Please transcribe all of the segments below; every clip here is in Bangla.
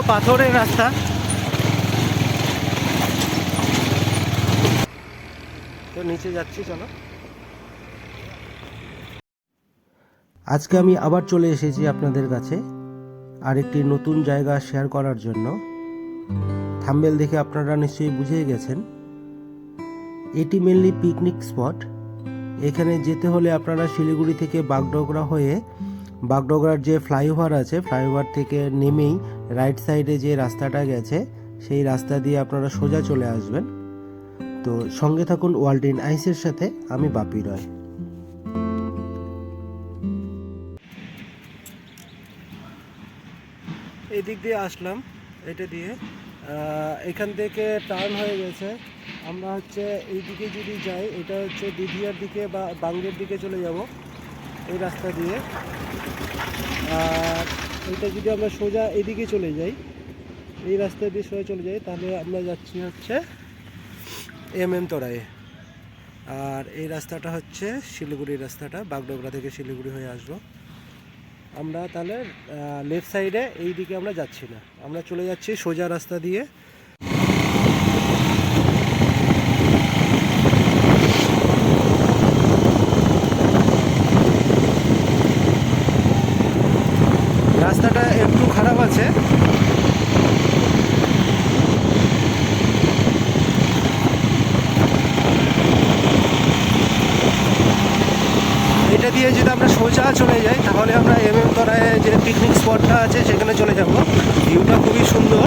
পাথরের রাস্তা। তো নিচে যাচ্ছি, চলো। আজকে আমি আবার চলে এসেছি আপনাদের কাছে আরেকটি নতুন জায়গা শেয়ার করার জন্য। থাম্বনেল দেখে আপনারা নিশ্চয়ই বুঝেই গেছেন, এটি মেনলি পিকনিক স্পট। এখানে যেতে হলে আপনারা শিলিগুড়ি থেকে বাগডোগরা হয়ে, বাগডোগরার যে ফ্লাইওভার আছে, ফ্লাইওভার থেকে নেমেই রাইট সাইডে যে রাস্তাটা গেছে সেই রাস্তা দিয়ে আপনারা সোজা চলে আসবেন। তো সঙ্গে থাকুন ওয়ার্ল্ড ইন আইসের সাথে, আমি বাপি রয়। এই দিক দিয়ে আসলাম, এটা দিয়ে এখান থেকে টার্ন হয়ে গেছে। আমরা এই দিকে যদি যাই, এটা দিদিয়ার দিকে বা বাঙ্গের দিকে চলে যাব এই রাস্তা দিয়ে। আর এটা যদি আমরা সোজা এদিকে চলে যাই, এই রাস্তা দিয়ে সোজা চলে যাই, তাহলে আমরা যাচ্ছি তোড়ায়ে। আর এই রাস্তাটা শিলিগুড়ির রাস্তাটা, বাগডোগরা থেকে শিলিগুড়ি হয়ে আসবো আমরা। তাহলে লেফট সাইডে এই দিকে আমরা যাচ্ছি না, আমরা চলে যাচ্ছি সোজা রাস্তা দিয়ে। রাস্তাটা একটু খারাপ আছে, এটা দিয়ে যদি আমরা সোজা চলে যাই তাহলে আমরা তোড়ায়ে যে পিকনিক স্পটটা আছে সেখানে চলে যাব। ভিউটা খুবই সুন্দর।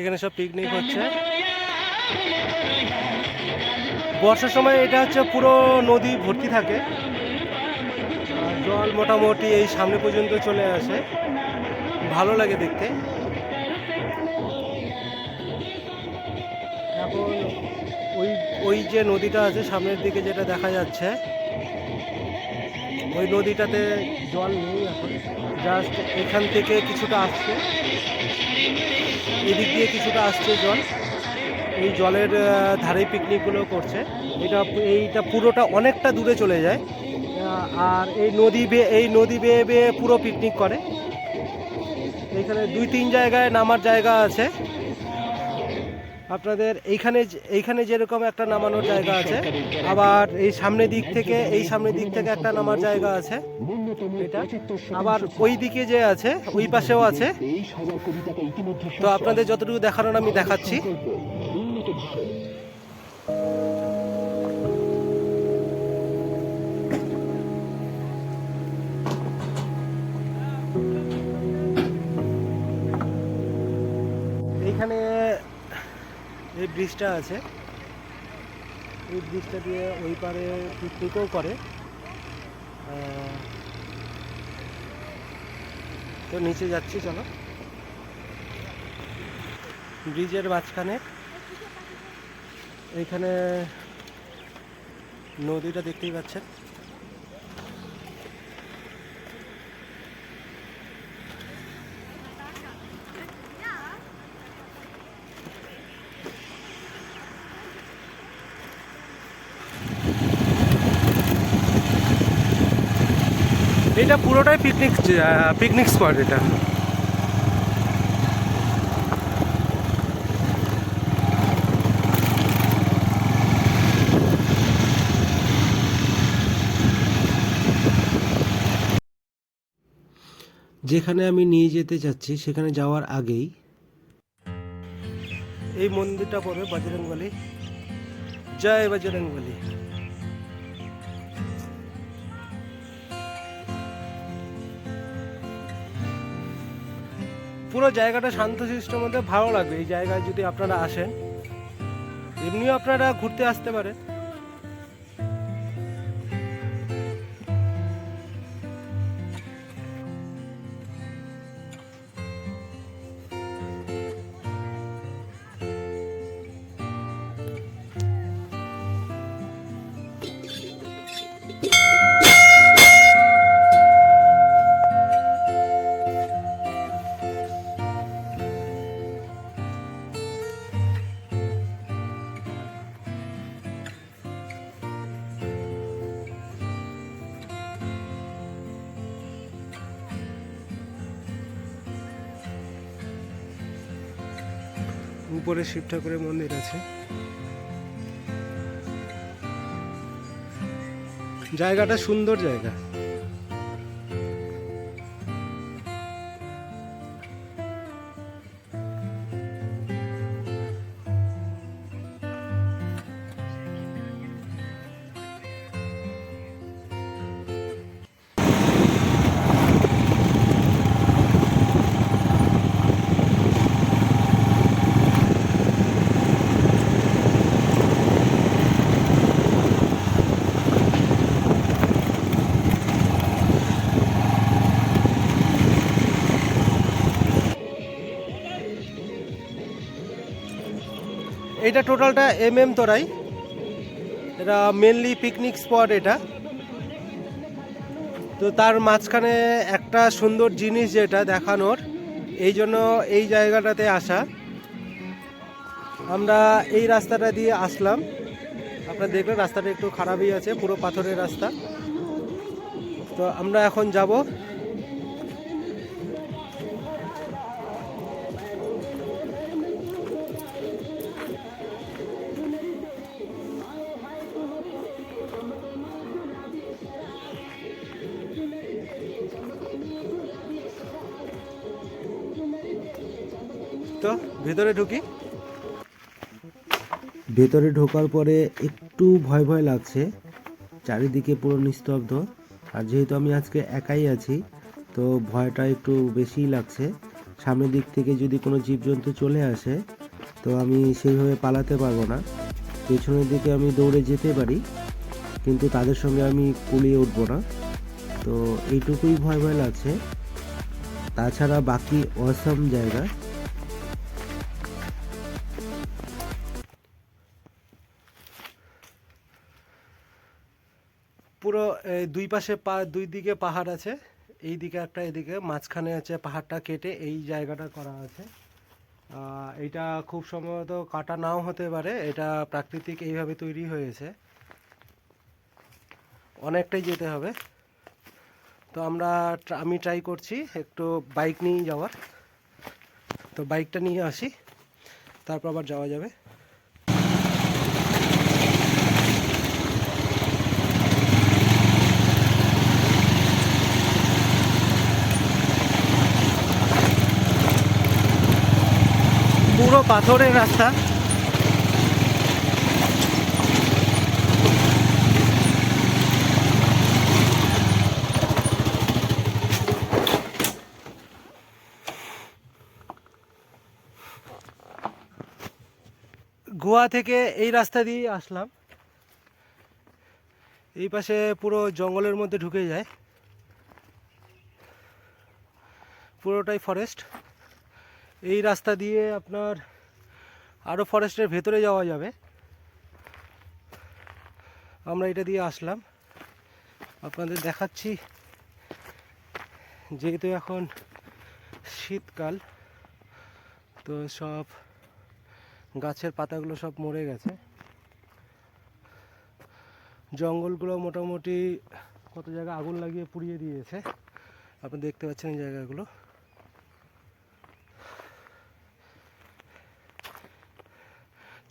এখানে সব পিকনিক হচ্ছে। বর্ষার সময় এটা পুরো নদী ভর্তি থাকে, জল মোটামুটি এই সামনে পর্যন্ত চলে আসে, ভালো লাগে দেখতে। এখন ওই যে নদীটা আছে সামনের দিকে যেটা দেখা যাচ্ছে, ওই নদীটাতে জল নেই এখন, জাস্ট এখান থেকে কিছুটা আসছে, এদিক দিয়ে কিছুটা আসছে জল। এই জলের ধারে পিকনিকগুলো করছে। এইটা পুরোটা অনেকটা দূরে চলে যায়। আর এই নদী বেয়ে বেয়ে পুরো পিকনিক করে। এইখানে 2-3 জায়গায় নামার জায়গা আছে আপনাদের। এইখানে যেরকম একটা নামানোর জায়গা আছে, আবার এই সামনের দিক থেকে একটা নামার জায়গা আছে এটা। আবার ওই দিকে যে আছে ওই পাশেও আছে। তো আপনাদের যতটুকু দেখানোর আমি দেখাচ্ছি। এইখানে এই ব্রিজটা আছে, এই ব্রিজটা দিয়ে ওই পারে পিকনিকও করে। তো নিচে যাচ্ছি, চলো। ব্রিজের মাঝখানে এইখানে নদীটা দেখতেই পাচ্ছেন। এটা পুরোটাই পিকনিক স্পট এটা। যেখানে আমি নিয়ে যেতে চাচ্ছি সেখানে যাওয়ার আগেই এই মন্দিরটা পড়বে, বজরংবলী। জয় বজরংবলী। পুরো জায়গাটা শান্তশিষ্টর মধ্যে ভালো লাগবে। এই জায়গায় যদি আপনারা আসেন, এমনিও আপনারা ঘুরতে আসতে পারেন। উপরে শিব ঠাকুরের মন্দির আছে। জায়গাটা সুন্দর জায়গা। এইটা টোটালটা তরাই। এটা মেনলি পিকনিক স্পট এটা। তো তার মাঝখানে একটা সুন্দর জিনিস যেটা দেখানোর, এই জন্য এই জায়গাটাতে আসা। আমরা এই রাস্তাটা দিয়ে আসলাম। আপনারা দেখলেন রাস্তাটা একটু খারাপই আছে, পুরো পাথরের রাস্তা। তো আমরা এখন যাব। তো ভেতরে ঢুকি। ভেতরে ঢোকার পরে একটু ভয় ভয় লাগছে, চারিদিকে পুরো নিস্তব্ধ। আর যেহেতু আমি আজকে একাই আছি, তো ভয়টা একটু বেশিই লাগছে। সামনের দিক থেকে যদি কোনো জীবজন্তু চলে আসে, তো আমি সেইভাবে পালাতে পারবো না। পেছনের দিকে আমি দৌড়ে যেতে পারি, কিন্তু তাদের সঙ্গে আমি কুলিয়ে উঠবো না। তো এইটুকুই ভয় ভয় লাগছে। তাছাড়া বাকি অসাম জায়গা। পুরো দুই পাশে দুই দিকে পাহাড় আছে। এই দিকে একটা, এদিকে মাঝখানে আছে। পাহাড়টা কেটে এই জায়গাটা করা আছে। এইটা খুব সম্ভবত কাটা নাও হতে পারে, এটা প্রাকৃতিক এইভাবে তৈরি হয়েছে। অনেকটাই যেতে হবে। তো আমি ট্রাই করছি একটু বাইক নিয়ে যাওয়ার। তো বাইকটা নিয়ে আসি, তারপর আবার যাওয়া যাবে। পুরো পাথরের রাস্তা। গোয়া থেকে এই রাস্তা দিয়ে আসলাম। এই পাশে পুরো জঙ্গলের মধ্যে ঢুকে যায়, পুরোটাই ফরেস্ট। এই রাস্তা দিয়ে আপনার আরও ফরেস্টের ভেতরে যাওয়া যাবে। আমরা এটা দিয়ে আসলাম, আপনাদের দেখাচ্ছি। যেহেতু এখন শীতকাল, তো সব গাছের পাতাগুলো সব মরে গেছে। জঙ্গলগুলো মোটামুটি কত জায়গায় আগুন লাগিয়ে পুড়িয়ে দিয়েছে, আপনি দেখতে পাচ্ছেন এই জায়গাগুলো।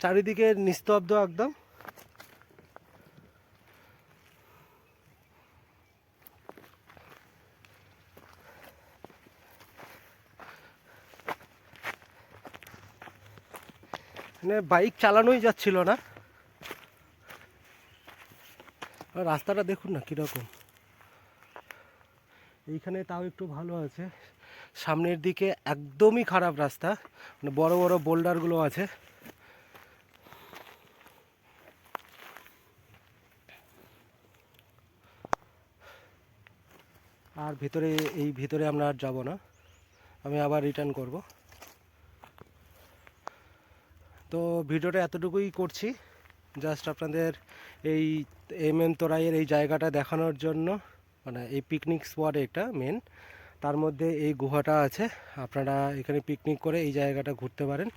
চারিদিকে নিস্তব্ধ একদম। মানে বাইক চালানোই যাচ্ছিল না। আর রাস্তাটা দেখুন না কীরকম। এইখানে তাও একটু ভালো আছে, সামনের দিকে একদমই খারাপ রাস্তা, মানে বড় বড় বোল্ডারগুলো আছে। আর ভিতরে আমরা আর যাবো না, আমি আবার রিটার্ন করব। তো ভিডিওটা এতটুকুই করছি, জাস্ট আপনাদের এই তোরাইয়ের এই জায়গাটা দেখানোর জন্য। মানে এই পিকনিক স্পট এটা মেন, তার মধ্যে এই গুহাটা আছে। আপনারা এখানে পিকনিক করে এই জায়গাটা ঘুরতে পারেন।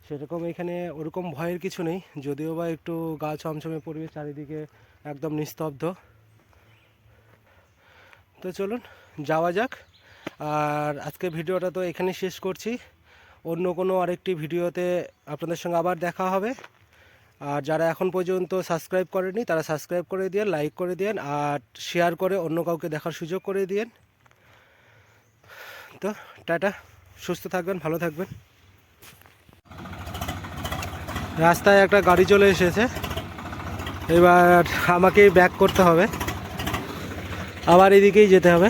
সেরকম এখানে ওরকম ভয়ের কিছু নেই, যদিও বা একটু গা ছমছমে পরিবেশ, চারিদিকে একদম নিস্তব্ধ। তো চলুন যাওয়া যাক। আর আজকে ভিডিওটা তো এখানে শেষ করছি। অন্য কোনো আরেকটি ভিডিওতে আপনাদের সঙ্গে আবার দেখা হবে। আর যারা এখন পর্যন্ত সাবস্ক্রাইব করেনি তারা সাবস্ক্রাইব করে দিন, লাইক করে দিন, আর শেয়ার করে অন্য কাউকে দেখার সুযোগ করে দিন। তো টাটা, সুস্থ থাকবেন, ভালো থাকবেন। রাস্তায় একটা গাড়ি চলে এসেছে, এবার আমাকেই ব্যাক করতে হবে, আবার এদিকেই যেতে হবে।